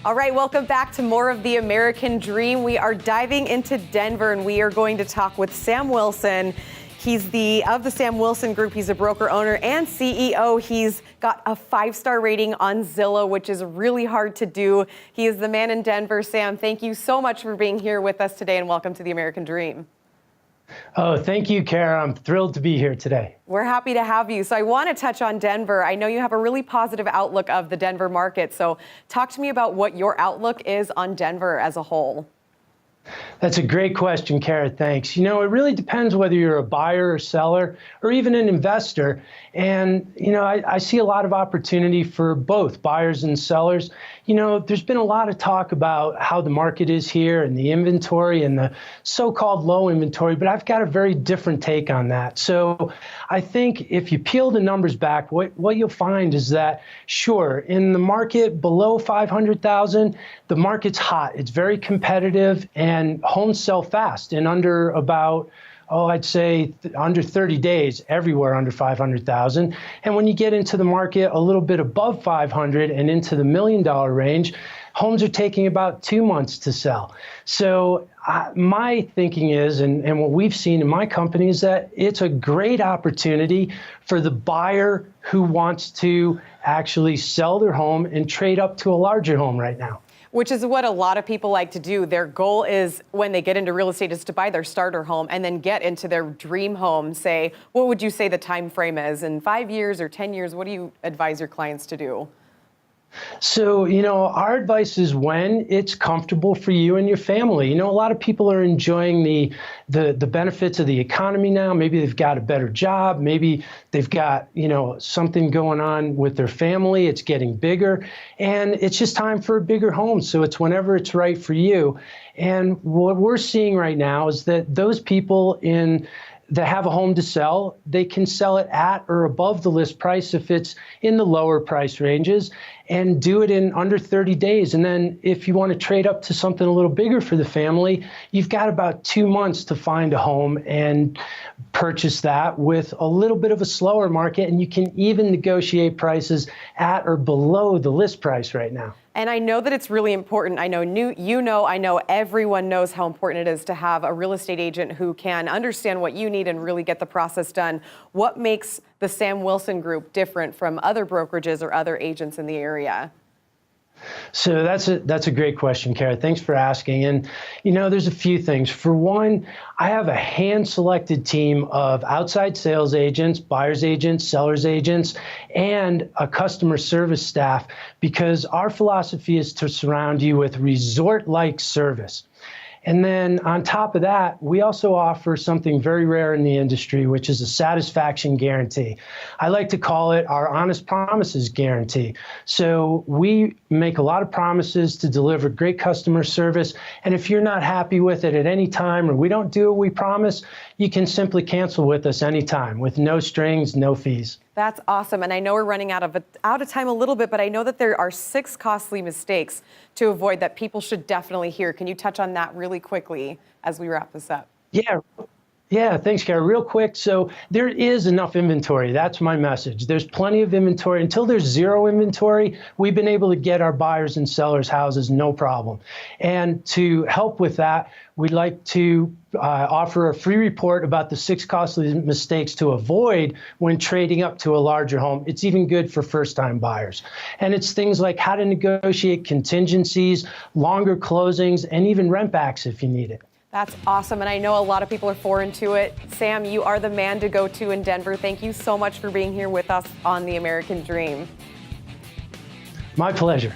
All right, welcome back to more of the American Dream. We are diving into Denver, and we are going to talk with Sam Wilson. He's of the Sam Wilson Group. He's a broker owner and CEO. He's got a 5-star rating on Zillow, which is really hard to do. He is the man in Denver. Sam, thank you so much for being here with us today, and welcome to the American Dream. Oh, thank you, Kara. I'm thrilled to be here today. We're happy to have you. So I want to touch on Denver. I know you have a really positive outlook of the Denver market. So talk to me about what your outlook is on Denver as a whole. That's a great question, Kara. Thanks. You know, it really depends whether you're a buyer or seller or even an investor. And, you know, I see a lot of opportunity for both buyers and sellers. You know, there's been a lot of talk about how the market is here and the inventory and the so-called low inventory, but I've got a very different take on that. So I think if you peel the numbers back, what you'll find is that, sure, in the market below 500,000, the market's hot. It's very competitive, and homes sell fast in under about, I'd say under 30 days, everywhere under 500,000. And when you get into the market a little bit above 500 and into the $1 million range, homes are taking about 2 months to sell. So my thinking is, and what we've seen in my company, is that it's a great opportunity for the buyer who wants to actually sell their home and trade up to a larger home right now. Which is what a lot of people like to do. Their goal is, when they get into real estate, is to buy their starter home and then get into their dream home. Say, what would you say the time frame is? In 5 years or 10 years, what do you advise your clients to do? So, you know, our advice is when it's comfortable for you and your family. You know, a lot of people are enjoying the benefits of the economy now. Maybe they've got a better job. Maybe they've got, you know, something going on with their family. It's getting bigger, and it's just time for a bigger home. So it's whenever it's right for you. And what we're seeing right now is that those people that have a home to sell, they can sell it at or above the list price if it's in the lower price ranges, and do it in under 30 days. And then if you want to trade up to something a little bigger for the family, you've got about 2 months to find a home and purchase that with a little bit of a slower market. And you can even negotiate prices at or below the list price right now. And I know that it's really important. I know everyone knows how important it is to have a real estate agent who can understand what you need and really get the process done. What makes the Sam Wilson Group different from other brokerages or other agents in the area? So that's a great question, Kara. Thanks for asking. And, you know, there's a few things. For one, I have a hand-selected team of outside sales agents, buyer's agents, seller's agents, and a customer service staff, because our philosophy is to surround you with resort-like service. And then on top of that, we also offer something very rare in the industry, which is a satisfaction guarantee. I like to call it our honest promises guarantee. So we make a lot of promises to deliver great customer service. And if you're not happy with it at any time, or we don't do what we promise, you can simply cancel with us anytime with no strings, no fees. That's awesome. And I know we're running out of time a little bit, but I know that there are 6 costly mistakes to avoid that people should definitely hear. Can you touch on that really quickly as we wrap this up? Yeah, thanks, Kara. Real quick, so there is enough inventory. That's my message. There's plenty of inventory. Until there's zero inventory, we've been able to get our buyers and sellers houses no problem. And to help with that, we'd like to offer a free report about the 6 costly mistakes to avoid when trading up to a larger home. It's even good for first-time buyers. And it's things like how to negotiate contingencies, longer closings, and even rent backs if you need it. That's awesome, and I know a lot of people are foreign to it. Sam, you are the man to go to in Denver. Thank you so much for being here with us on The American Dream. My pleasure.